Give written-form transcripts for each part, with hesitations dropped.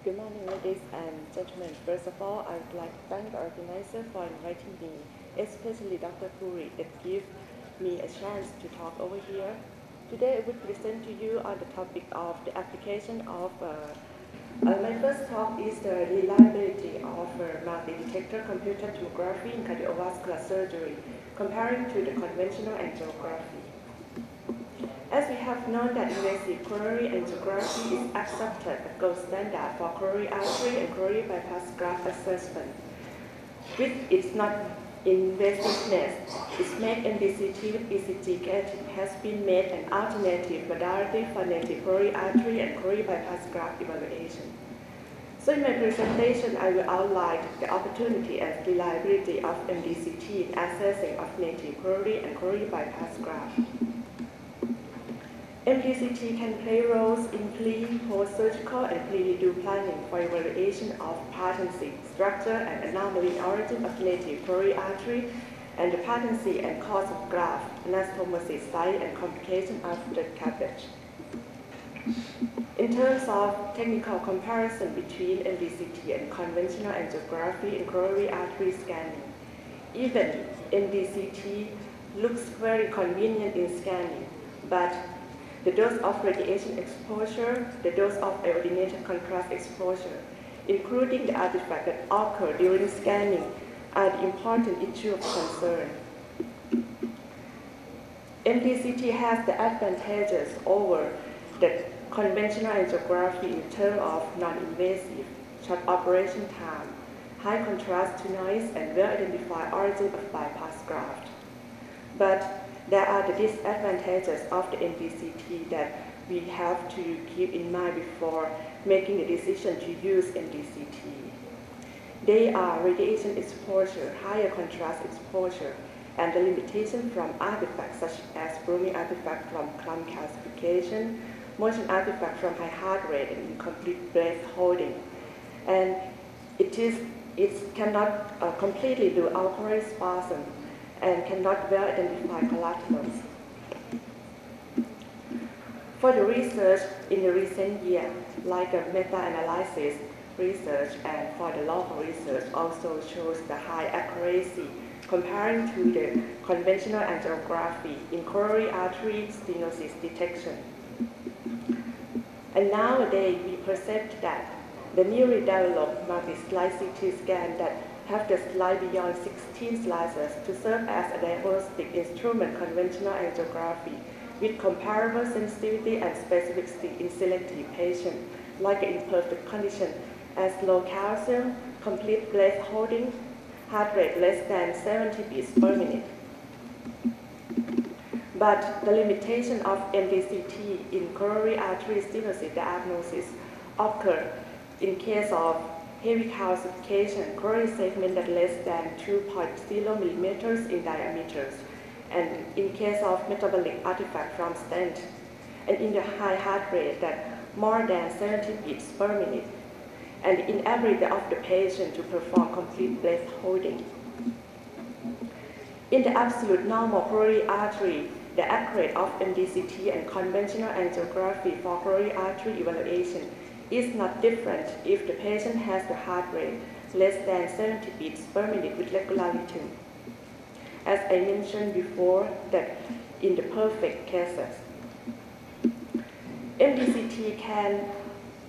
Good morning, ladies and gentlemen. First of all, I would like to thank the organizer for inviting me, especially Dr. Puri, that gave me a chance to talk over here. Today, I will present to you on the topic of the application of my first talk is the reliability of multi-detector computed tomography in cardiovascular surgery, comparing to the conventional angiography. As we have known that invasive coronary angiography is accepted as gold standard for coronary artery and coronary bypass graft assessment. With its non-invasiveness, its make MDCT with ECG gating has been made an alternative modality for native coronary artery and coronary bypass graft evaluation. So in my presentation, I will outline the opportunity and reliability of MDCT in assessing of native coronary and coronary bypass graft. M.SC can play roles in pre, post-surgical, and pre-redo planning for evaluation of patency, structure, and anomaly origin of native coronary artery, and the patency and cause of graft, anastomosis site, and complication after CABG. In terms of technical comparison between MDCT and conventional angiography in coronary artery scanning, even MDCT looks very convenient in scanning, but the dose of radiation exposure, the dose of iodinated contrast exposure, including the artifacts that occur during scanning, are the important issue of concern. MDCT has the advantages over the conventional angiography in terms of non-invasive, short operation time, high contrast to noise, and well-identified origin of bypass graft. But there are the disadvantages of the MDCT that we have to keep in mind before making a decision to use MDCT. They are radiation exposure, higher contrast exposure, and the limitation from artifacts such as brewing artifact from clump calcification, motion artifact from high heart rate and incomplete breath holding. And it cannot completely do alveolar spasm and cannot well identify collaterals. For the research in the recent year, like the meta-analysis research and for the local research also shows the high accuracy comparing to the conventional angiography in coronary artery stenosis detection. And nowadays we perceive that the newly developed multi-slide CT scan that have the slide beyond 16 slices to serve as a diagnostic instrument conventional angiography with comparable sensitivity and specificity in selected patients like in perfect condition as low calcium, complete breath holding, heart rate less than 70 beats per minute. But the limitation of MDCT in coronary artery stenosis diagnosis occur in case of heavy calcification, coronary segment that less than 2.0 millimeters in diameter, and in case of metabolic artifact from stent, and in the high heart rate that more than 70 beats per minute, and in inability of the patient to perform complete breath holding. In the absolute normal coronary artery, the accuracy of MDCT and conventional angiography for coronary artery evaluation is not different if the patient has the heart rate less than 70 beats per minute with regular rhythm. As I mentioned before, that in the perfect cases, MDCT can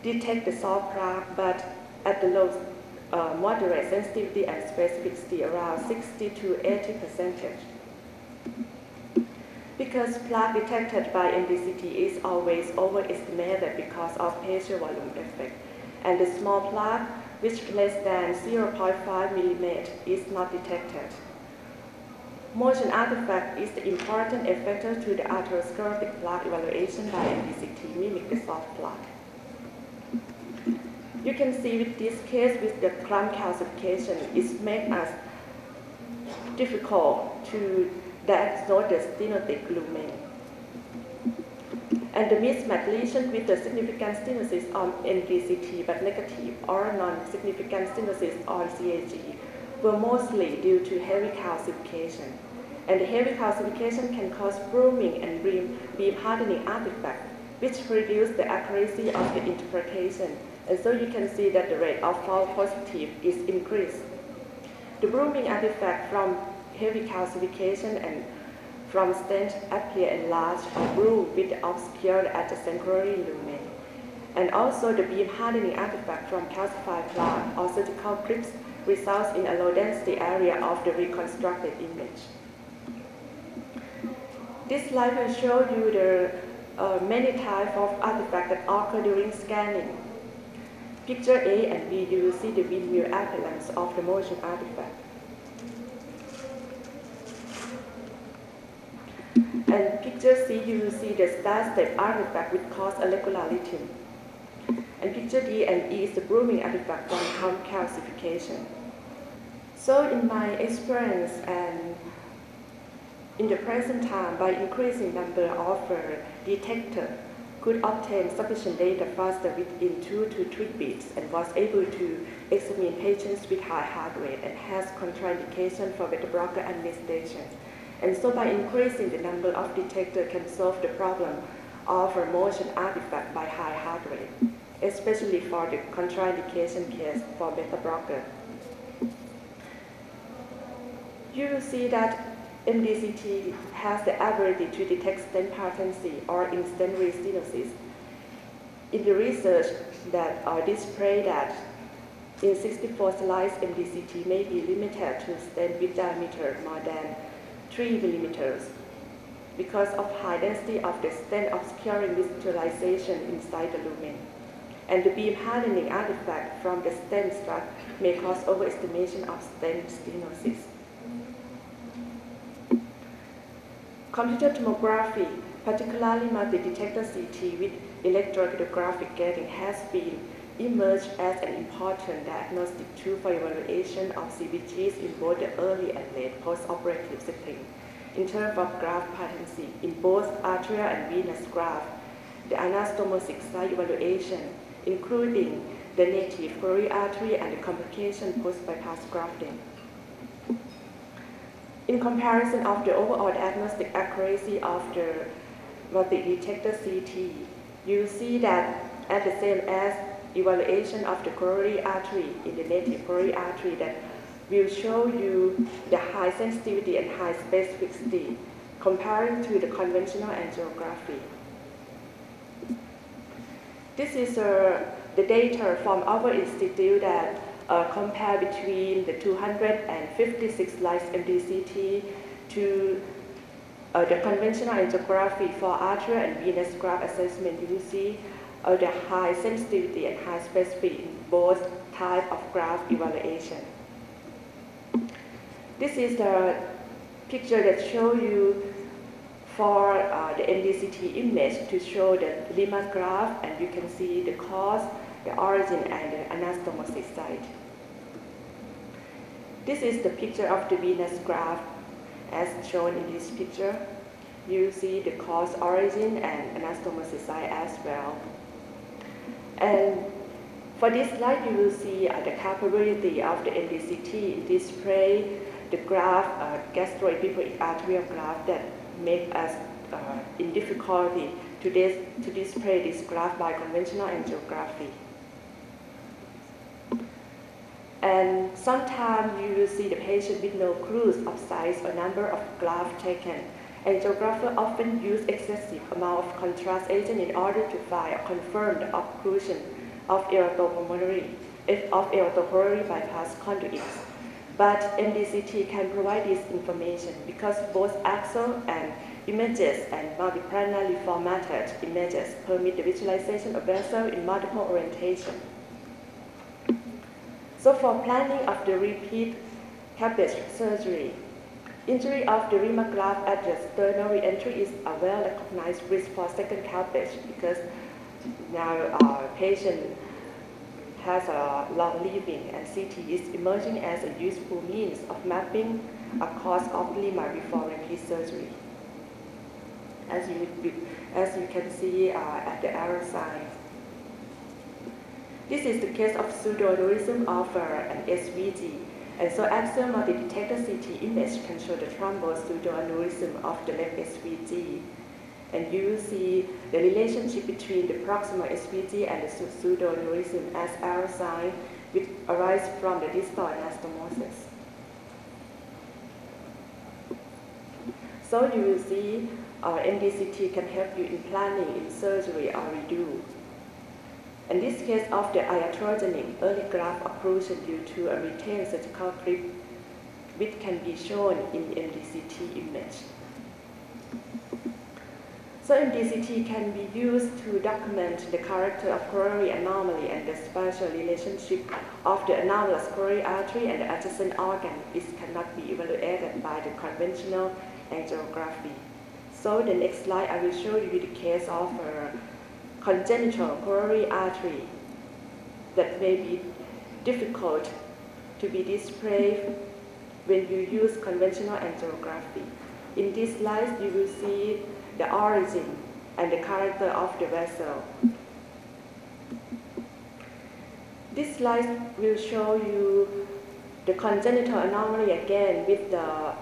detect the soft plaque, but at the low moderate sensitivity and specificity around 60 to 80%. Because plaque detected by MDCT is always overestimated because of pressure volume effect, and the small plaque, which less than 0.5 millimeter, is not detected. Motion artifact is the important effector to the atherosclerotic plaque evaluation by MDCT, mimic the soft plaque. You can see with this case with the clump calcification, it makes us difficult to diagnose the stenotic lumen. And the mismatch lesion with the significant stenosis on MDCT but negative or non-significant stenosis on CAG were mostly due to heavy calcification. And the heavy calcification can cause bruising and beam hardening artifact, which reduce the accuracy of the interpretation And so you can see that the rate of false positive is increased. The blooming artifact from heavy calcification and from stent appear enlarged or blue with the obscured adjacent coronary lumen. And also the beam hardening artifact from calcified plaque or surgical crypts results in a low density area of the reconstructed image. This slide will show you the many types of artifacts that occur during scanning. Picture A and B, you will see the windmill appearance of the motion artifact. And picture C, you will see the star step artifact which cause irregularity. And picture D and E is the blooming artifact from calcification. So in my experience and in the present time, by increasing number of detectors, could obtain sufficient data faster within 2 to 3 beats and was able to examine patients with high heart rate and has contraindication for beta blocker administration. And so by increasing the number of detectors can solve the problem of a motion artifact by high heart rate, especially for the contraindication case for beta blocker. You will see that MDCT has the ability to detect stent patency or in-stent restenosis. In the research that display that in 64 slides, MDCT may be limited to stent with diameter more than 3 millimeters because of high density of the stent obscuring visualization inside the lumen. And the beam hardening artifact from the stent strut may cause overestimation of stent stenosis. Computer tomography, particularly multi-detector CT with electrocardiographic gating, has been emerged as an important diagnostic tool for evaluation of CVGs in both the early and late post-operative setting. In terms of graft patency, in both arterial and venous graft, the anastomosis site evaluation, including the native coronary artery and the complication post-bypass grafting. In comparison of the overall diagnostic accuracy of the multi-detector CT, you see that at the same as evaluation of the coronary artery in the native coronary artery that will show you the high sensitivity and high specificity comparing to the conventional angiography. This is the data from our institute that compare between the 256 slides MDCT to the conventional angiography for arterial and venous graft assessment. You will see the high sensitivity and high specificity in both types of graft evaluation. This is the picture that shows you for the MDCT image to show the Lima graft, and you can see the cause, the origin, and the anastomosis site. This is the picture of the venous graft as shown in this picture. You see the cause, origin, and anastomosis site as well. And for this slide, you will see the capability of the MDCT display the graft, gastroepiploic arterial graft that make us in difficulty to display this graft by conventional angiography. And sometimes you will see the patient with no clues of size or number of grafts taken. Angiographers often use excessive amount of contrast agent in order to find or confirm the occlusion of aortopulmonary bypass conduits. But MDCT can provide this information because both axial and images and multiplanarly formatted images permit the visualization of vessel in multiple orientations. So for planning of the repeat CABG surgery, injury of the Lima graft at the sternal re-entry is a well-recognized risk for second CABG because now our patient has a long living and CT is emerging as a useful means of mapping a cause of Lima before repeat surgery. As you can see at the arrow sign. This is the case of pseudoaneurysm of an SVG. And so axial multi-detector CT image can show the thrombosed pseudoaneurysm of the left SVG. And you see the relationship between the proximal SPG and the pseudoaneurysm as arrow sign, which arise from the distal anastomosis. So you will see MDCT can help you in planning, in surgery, or redo. In this case of the iatrogenic early graft occlusion due to a retained surgical grip, which can be shown in MDCT image. So MDCT can be used to document the character of coronary anomaly and the spatial relationship of the anomalous coronary artery and the adjacent organ. It cannot be evaluated by the conventional angiography. So the next slide, I will show you the case of a congenital coronary artery that may be difficult to be displayed when you use conventional angiography. In this slide, you will see the origin and the character of the vessel. This slide will show you the congenital anomaly again with the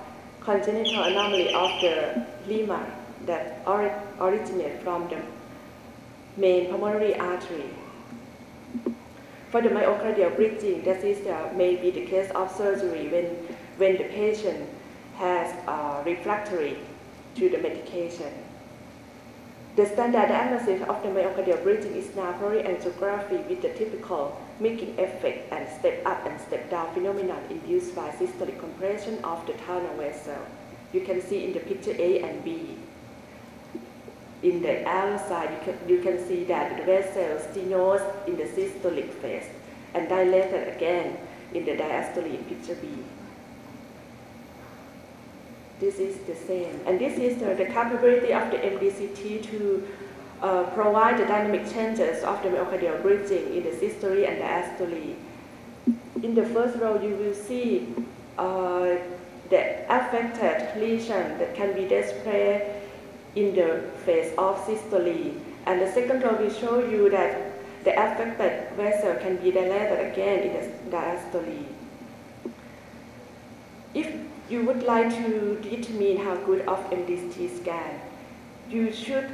congenital anomaly of the lemma that originate from the main pulmonary artery. For the myocardial bridging, that is may be the case of surgery when the patient has refractory to the medication. The standard diagnosis of the myocardial bridging is now coronary angiography with the typical mixing effect and step up and step down phenomenon induced by systolic compression of the tunnel vessel. You can see in the picture A and B. In the arrow side, you can see that the vessel stenosed in the systolic phase and dilated again in the diastole in picture B. This is the same. And this is the capability of the MDCT to provide the dynamic changes of the myocardial bridging in the systole and diastole. In the first row, you will see the affected lesion that can be displayed in the phase of systole. And the second row will show you that the affected vessel can be dilated again in the diastole. If you would like to determine how good of MDCT scan, you should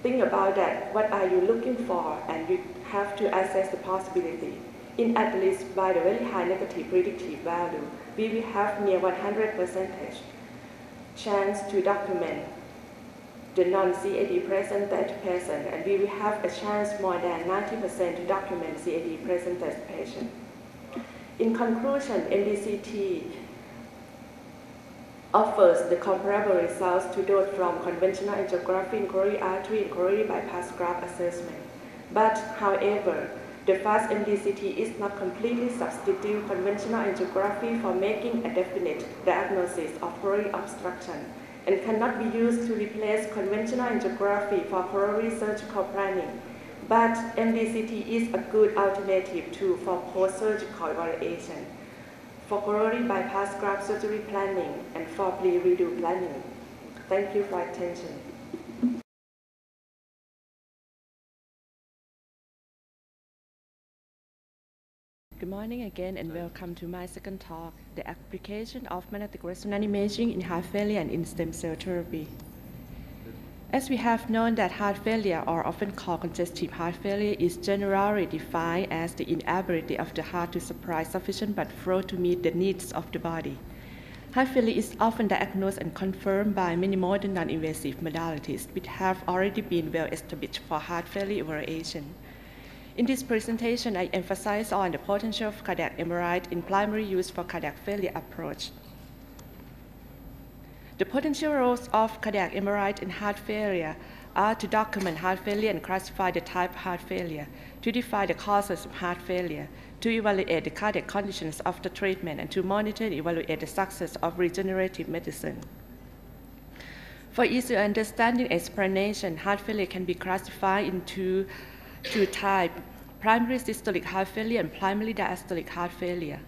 think about that. What are you looking for? And you have to assess the possibility. In at least by the very high negative predictive value, we will have near 100% chance to document the non-CAD presented patient, and we will have a chance more than 90% to document CAD presented patient. In conclusion, MDCT offers the comparable results to those from conventional angiography in coronary artery and coronary bypass graft assessment. But, however, the fast MDCT is not completely substitute conventional angiography for making a definite diagnosis of coronary obstruction and cannot be used to replace conventional angiography for coronary surgical planning. But MDCT is a good alternative tool for post-surgical evaluation, for coronary bypass graft surgery planning, and for pre-redo planning. Thank you for attention. Good morning again and welcome to my second talk, the application of magnetic resonance imaging in heart failure and in stem cell therapy. As we have known that heart failure, or often called congestive heart failure, is generally defined as the inability of the heart to supply sufficient blood flow to meet the needs of the body. Heart failure is often diagnosed and confirmed by many modern non-invasive modalities, which have already been well established for heart failure evaluation. In this presentation, I emphasize on the potential of cardiac MRI in primary use for cardiac failure approach. The potential roles of cardiac MRI in heart failure are to document heart failure and classify the type of heart failure, to define the causes of heart failure, to evaluate the cardiac conditions of the treatment, and to monitor and evaluate the success of regenerative medicine. For easier understanding explanation, heart failure can be classified into two types: primary systolic heart failure and primary diastolic heart failure.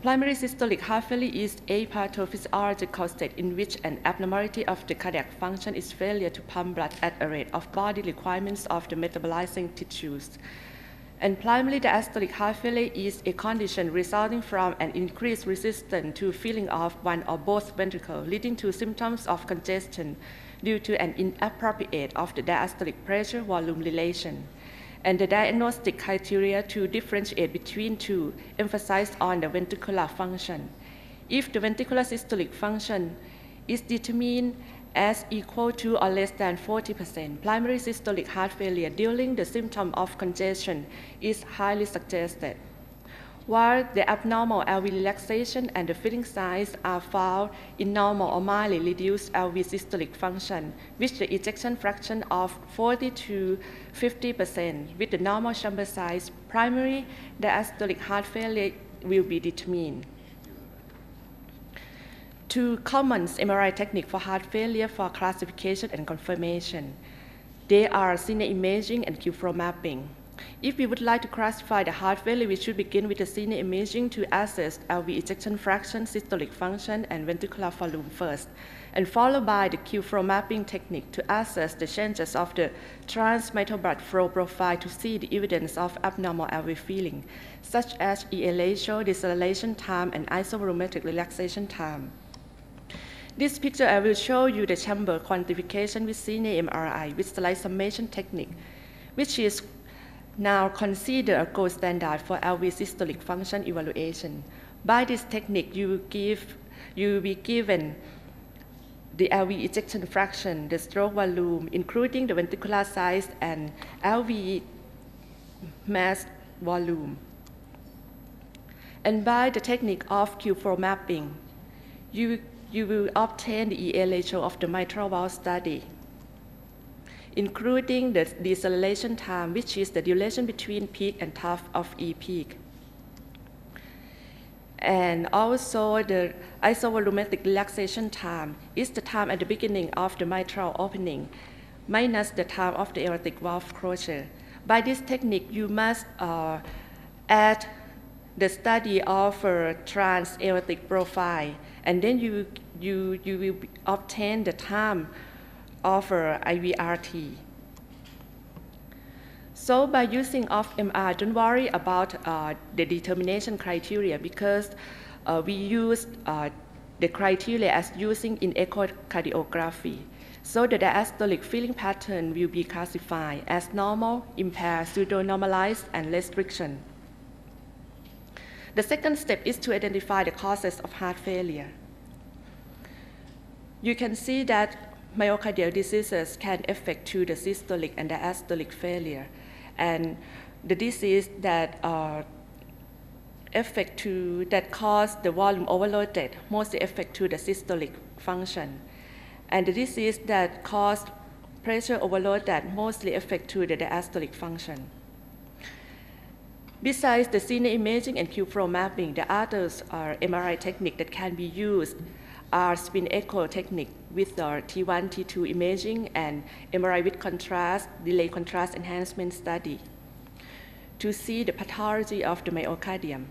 Primary systolic heart failure is a pathophysiological state in which an abnormality of the cardiac function is failure to pump blood at a rate of body requirements of the metabolizing tissues. And primary diastolic heart failure is a condition resulting from an increased resistance to filling of one or both ventricles, leading to symptoms of congestion, due to an inappropriate of the diastolic pressure-volume relation. And the diagnostic criteria to differentiate between two emphasize on the ventricular function. If the ventricular systolic function is determined as equal to or less than 40%, primary systolic heart failure during the symptom of congestion is highly suggested. While the abnormal LV relaxation and the filling signs are found in normal or mildly reduced LV systolic function, with the ejection fraction of 40 to 50%, with the normal chamber size, primary diastolic heart failure will be determined. Two common MRI techniques for heart failure for classification and confirmation. They are cine imaging and Q-flow mapping. If we would like to classify the heart failure, we should begin with the cine imaging to assess LV ejection fraction, systolic function, and ventricular volume first, and followed by the Q-flow mapping technique to assess the changes of the transmitral blood flow profile to see the evidence of abnormal LV filling, such as EA ratio, deceleration time, and isovolumetric relaxation time. This picture I will show you the chamber quantification with cine MRI with slide summation technique, which is now considered a gold standard for LV systolic function evaluation. By this technique, you will be given the LV ejection fraction, the stroke volume, including the ventricular size and LV mass volume. And by the technique of Q-flow mapping, you will obtain the EA ratio of the mitral valve study, including the deceleration time, which is the duration between peak and trough of E peak. And also the isovolumetric relaxation time is the time at the beginning of the mitral opening, minus the time of the aortic valve closure. By this technique, you must add the study of a trans-aortic profile, and then you will obtain the time of IVRT. So by using of MR, don't worry about the determination criteria, because we use the criteria as using in echocardiography. So the diastolic filling pattern will be classified as normal, impaired, pseudo-normalized, and restriction. The second step is to identify the causes of heart failure. You can see that myocardial diseases can affect to the systolic and diastolic failure, and the disease that cause the volume overloaded mostly affect to the systolic function, and the disease that cause pressure overload that mostly affect to the diastolic function. Besides the cine imaging and Q-flow mapping, the others are MRI technique that can be used are spin echo technique with T1, T2 imaging, and MRI with contrast, delay contrast enhancement study to see the pathology of the myocardium.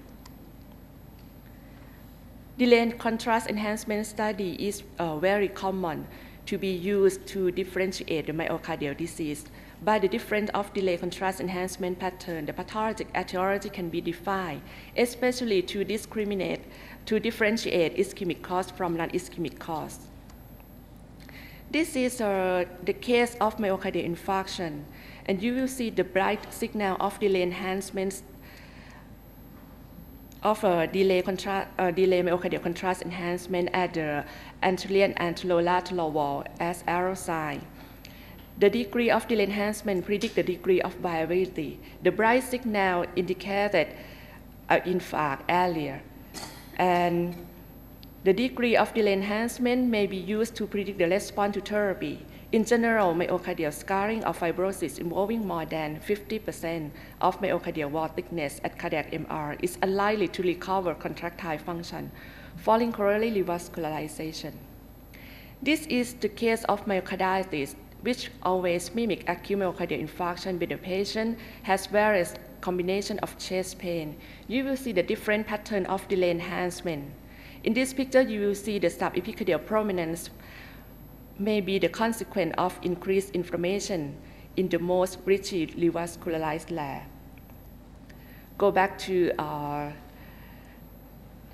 Delay contrast enhancement study is very common to be used to differentiate the myocardial disease. By the difference of delay contrast enhancement pattern, the pathologic etiology can be defined, especially to differentiate ischemic cause from non-ischemic cause. This is the case of myocardial infarction, and you will see the bright signal of delay enhancements of delay myocardial contrast enhancement at the anterior and anterolateral wall as arrow sign. The degree of delay enhancement predicts the degree of viability. The bright signal indicates that infarct earlier, and the degree of delay enhancement may be used to predict the response to therapy. In general, myocardial scarring or fibrosis involving more than 50% of myocardial wall thickness at cardiac MR is unlikely to recover contractile function following coronary revascularization. This is the case of myocarditis, which always mimic acute myocardial infarction when the patient has various combination of chest pain. You will see the different pattern of delay enhancement. In this picture, you will see the subepicardial prominence may be the consequence of increased inflammation in the most rigid revascularized layer. Go back to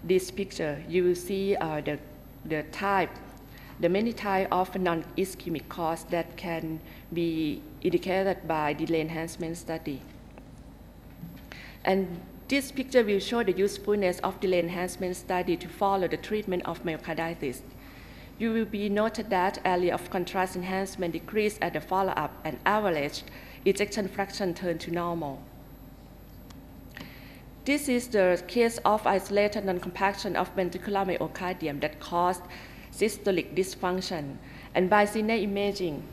this picture. You will see the type the many types of non-ischemic cause that can be indicated by delay enhancement study. And this picture will show the usefulness of delay enhancement study to follow the treatment of myocarditis. You will be noted that area of contrast enhancement decreased at the follow-up and average ejection fraction turned to normal. This is the case of isolated non-compaction of ventricular myocardium that caused systolic dysfunction. And by CNA imaging,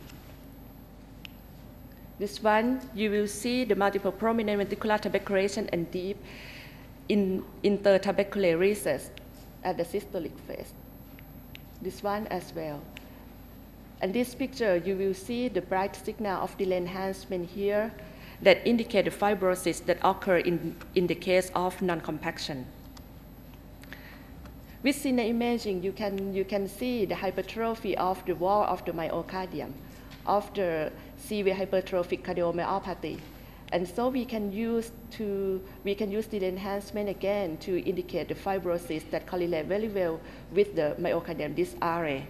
this one, you will see the multiple prominent ventricular tuberculation and deep intertubercular recess at the systolic phase. This one as well. And this picture, you will see the bright signal of delay enhancement here that indicate the fibrosis that occur in the case of non-compaction. With CNA imaging, you can see the hypertrophy of the wall of the myocardium, of the severe hypertrophic cardiomyopathy. And so we can use delay enhancement again to indicate the fibrosis that correlate very well with the myocardium disarray.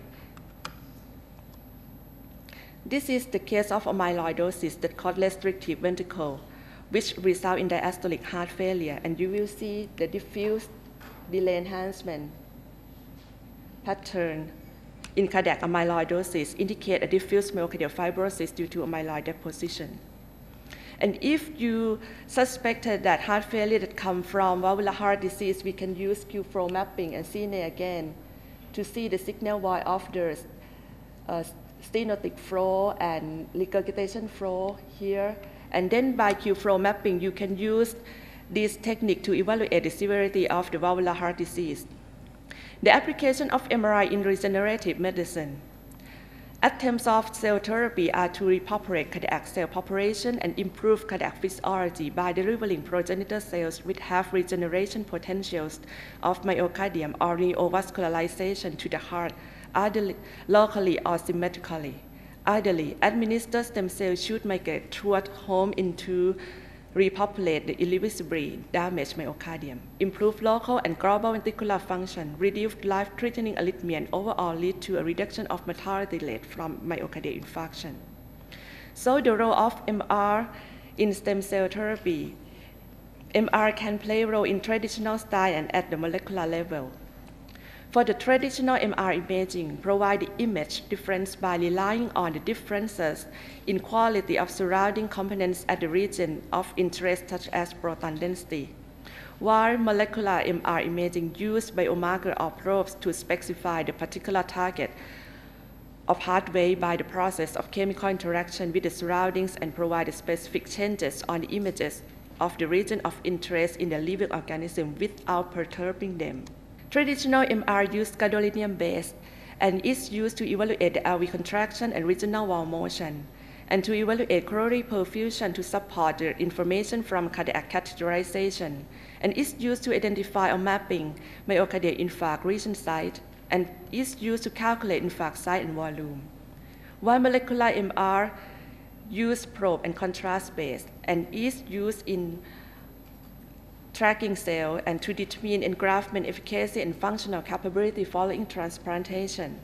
This is the case of amyloidosis that causes restrictive ventricle, which result in diastolic heart failure. And you will see the diffuse delay enhancement pattern in cardiac amyloidosis indicate a diffuse myocardial fibrosis due to amyloid deposition. And if you suspected that heart failure that comes from valvular heart disease, we can use Q-flow mapping and CNA again to see the signal void of the stenotic flow and regurgitation flow here. And then by Q-flow mapping, you can use this technique to evaluate the severity of the valvular heart disease. The application of MRI in regenerative medicine. Attempts of cell therapy are to repopulate cardiac cell population and improve cardiac physiology by delivering progenitor cells which have regeneration potentials of myocardium or neovascularization to the heart, either locally or symmetrically. Ideally, administered stem cells should migrate toward home into repopulate the irreversibly damaged myocardium, improve local and global ventricular function, reduce life-threatening arrhythmia, and overall lead to a reduction of mortality rate from myocardial infarction. So the role of MR in stem cell therapy. MR can play a role in traditional style and at the molecular level. For the traditional MR imaging, provide the image difference by relying on the differences in quality of surrounding components at the region of interest, such as proton density, while molecular MR imaging uses biomarker or probes to specify the particular target of pathway by the process of chemical interaction with the surroundings and provide the specific changes on the images of the region of interest in the living organism without perturbing them. Traditional MR use gadolinium-based and is used to evaluate the LV contraction and regional wall motion, and to evaluate coronary perfusion to support the information from cardiac catheterization, and is used to identify or mapping myocardial infarct region site, and is used to calculate infarct size and volume. While molecular MR use probe and contrast-based, and is used in tracking cell and to determine engraftment efficacy and functional capability following transplantation.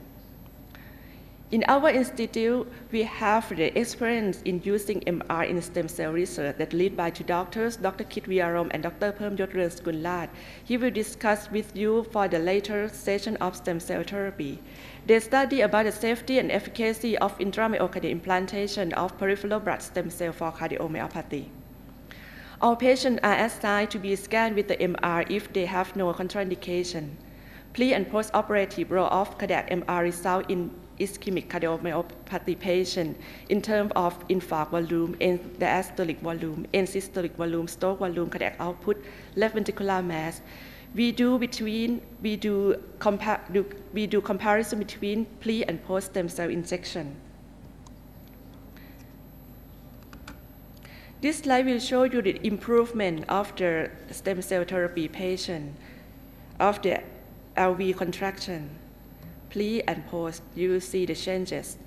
In our institute, we have the experience in using MR in stem cell research that led by two doctors, Dr. Kit Viarom and Dr. Permyot Lernskulat. He will discuss with you for the later session of stem cell therapy. They study about the safety and efficacy of intramyocardial implantation of peripheral blood stem cell for cardiomyopathy. All patients are assigned to be scanned with the MR if they have no contraindication. Pre- and post-operative role of cardiac MR result in ischemic cardiomyopathy patient in terms of infarct volume, diastolic volume, systolic volume, stroke volume, cardiac output, left ventricular mass. We do comparison between pre- and post stem cell injection. This slide will show you the improvement of the stem cell therapy patient of the LV contraction. Pre and post, you will see the changes.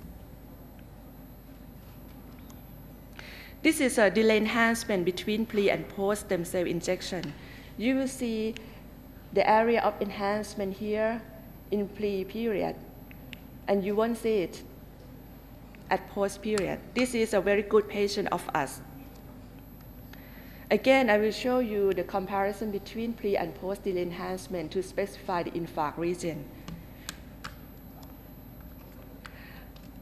This is a delay enhancement between pre and post stem cell injection. You will see the area of enhancement here in pre period and you won't see it at post period. This is a very good patient of us. Again, I will show you the comparison between pre and post delay enhancement to specify the infarct region.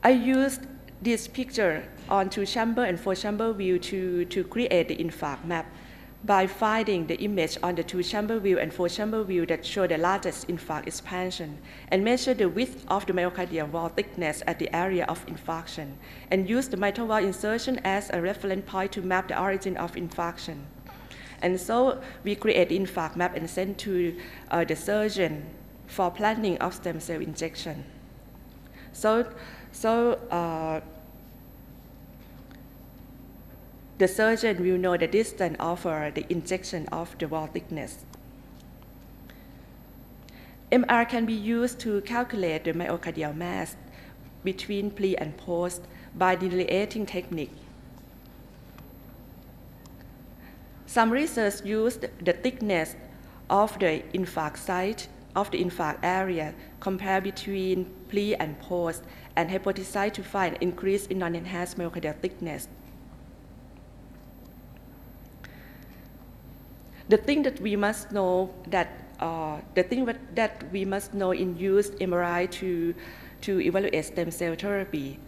I used this picture on 2-chamber and 4-chamber view to create the infarct map by finding the image on the 2-chamber view and 4-chamber view that show the largest infarct expansion, and measure the width of the myocardial wall thickness at the area of infarction, and use the mitral valve insertion as a reference point to map the origin of infarction. And so we create the infarct map and send to the surgeon for planning of stem cell injection. The surgeon will know the distance of the injection of the wall thickness. MR can be used to calculate the myocardial mass between pre and post by delineating technique. Some research used the thickness of the infarct site of the infarct area, compare between pre and post, and hypothesize to find an increase in non-enhanced myocardial thickness. The thing that we must know that we must know in used MRI to evaluate stem cell therapy,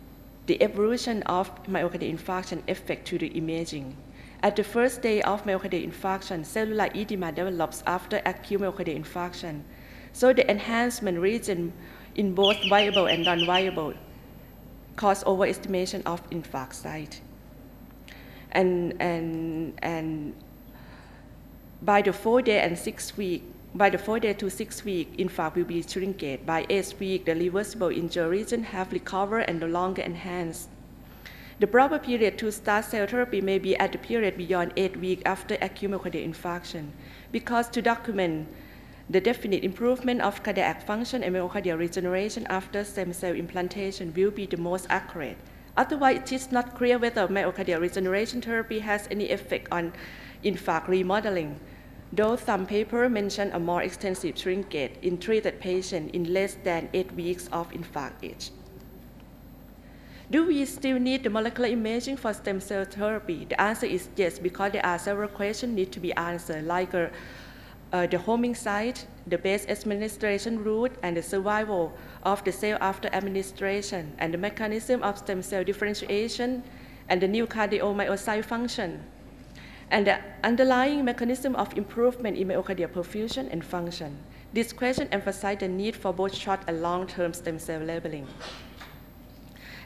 the evolution of myocardial infarction effect to the imaging. At the first stage of myocardial infarction, cellular edema develops after acute myocardial infarction. So the enhancement region in both viable and non-viable cause overestimation of infarct site. And by the 4-day and 6-week, by the 4-day to 6-week, infarct will be shrinkage. By 8 weeks, the reversible injury region have recovered and no longer enhanced. The proper period to start cell therapy may be at the period beyond 8 weeks after acute myocardial infarction, because to document the definite improvement of cardiac function and myocardial regeneration after stem cell implantation will be the most accurate. Otherwise, it is not clear whether myocardial regeneration therapy has any effect on infarct remodeling, though some papers mention a more extensive shrinkage in treated patients in less than 8 weeks of infarct age. Do we still need the molecular imaging for stem cell therapy? The answer is yes, because there are several questions need to be answered, like the homing site, the base administration route, and the survival of the cell after administration, and the mechanism of stem cell differentiation, and the new cardiomyocyte function, and the underlying mechanism of improvement in myocardial perfusion and function. This question emphasizes the need for both short and long-term stem cell labeling.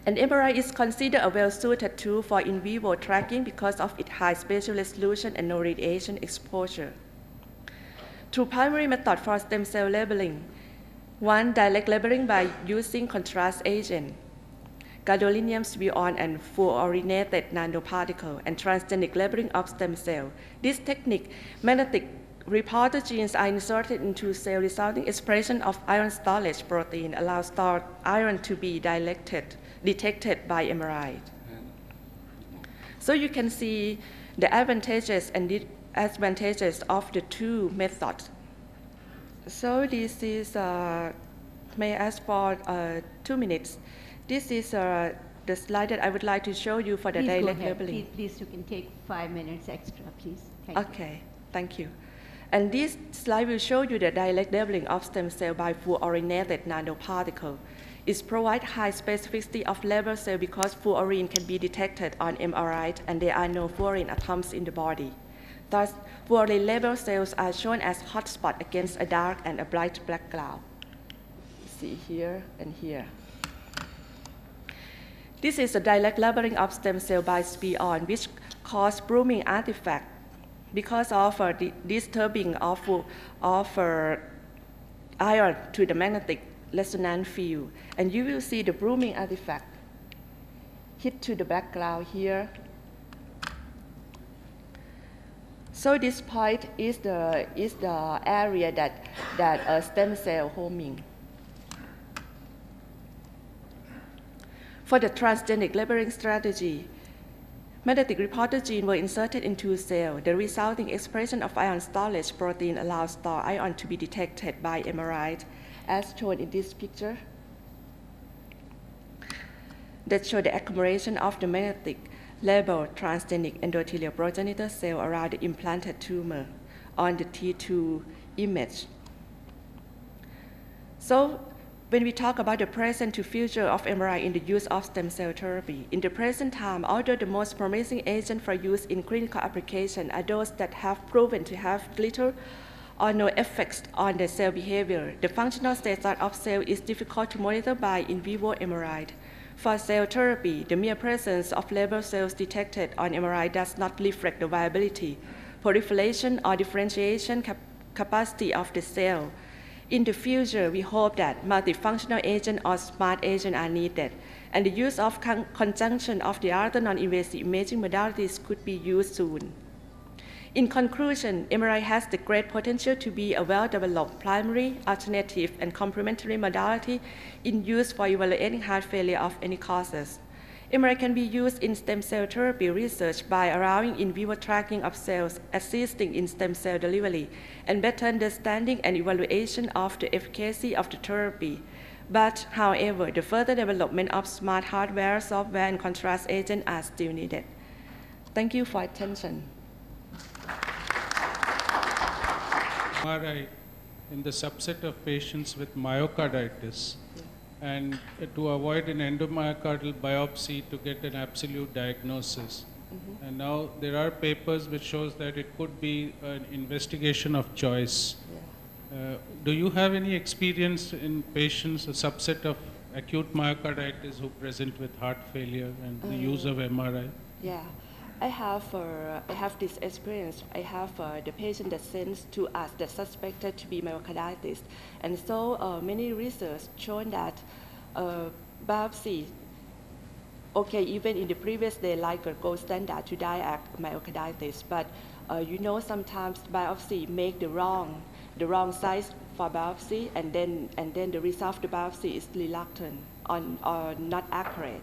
And MRI is considered a well-suited tool for in vivo tracking because of its high spatial resolution and no radiation exposure. Through primary method for stem cell labeling, one, direct labeling by using contrast agent, gadolinium swion and fluorinated nanoparticle, and transgenic labeling of stem cell. This technique, magnetic reporter genes are inserted into cell resulting expression of iron storage protein, allows stored iron to be detected by MRI. So you can see the advantages and disadvantages of the two methods. So this is, may I ask for 2 minutes? This is the slide that I would like to show you for the direct labeling. Please, you can take 5 minutes extra, please. Okay, thank you. And this slide will show you the direct labeling of stem cell by fluorinated nanoparticle. It provides high specificity of label cell because fluorine can be detected on MRI and there are no fluorine atoms in the body. Thus, fluorine label cells are shown as hotspot against a dark and a bright background. See here and here. This is a direct labeling of stem cell by Spion, which cause blooming artifact because of the disturbing of iron to the magnetic resonance field. And you will see the blooming artifact hit to the background here. So this point is the area that a stem cell homing. For the transgenic labeling strategy, magnetic reporter genes were inserted into cell. The resulting expression of iron storage protein allows stored iron to be detected by MRI, as shown in this picture. that show the accumulation of the magnetic labeled transgenic endothelial progenitor cell around the implanted tumor on the T2 image. So when we talk about the present to future of MRI in the use of stem cell therapy, in the present time, although the most promising agent for use in clinical application are those that have proven to have little or no effects on the cell behavior, the functional status of cell is difficult to monitor by in vivo MRI. For cell therapy, the mere presence of labeled cells detected on MRI does not reflect the viability, proliferation, or differentiation capacity of the cell. In the future, we hope that multifunctional agents or smart agents are needed, and the use of conjunction of the other non-invasive imaging modalities could be used soon. In conclusion, MRI has the great potential to be a well-developed primary, alternative, and complementary modality in use for evaluating heart failure of any causes. MRI can be used in stem cell therapy research by allowing in vivo tracking of cells, assisting in stem cell delivery, and better understanding and evaluation of the efficacy of the therapy. But, however, the further development of smart hardware, software, and contrast agents are still needed. Thank you for attention. MRI in the subset of patients with myocarditis, and to avoid an endomyocardial biopsy to get an absolute diagnosis. And now there are papers which shows that it could be an investigation of choice. Do you have any experience in patients, a subset of acute myocarditis who present with heart failure and the use of MRI? Yeah. I have this experience. I have the patient that sends to us that suspected to be myocarditis. And so many research shown that biopsy, okay, even in the previous day, like a gold standard to diagnose myocarditis, but you know, sometimes biopsy make the wrong size for biopsy, and then the result of the biopsy is reluctant or not accurate.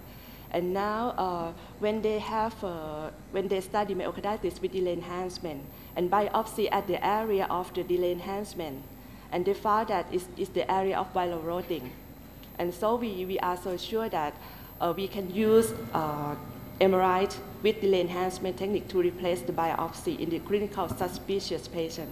And now, when they study myocarditis with delay enhancement and biopsy at the area of the delay enhancement, and they found that it's the area of bilirubin. And so we are so sure that we can use MRI with delay enhancement technique to replace the biopsy in the clinical suspicious patient.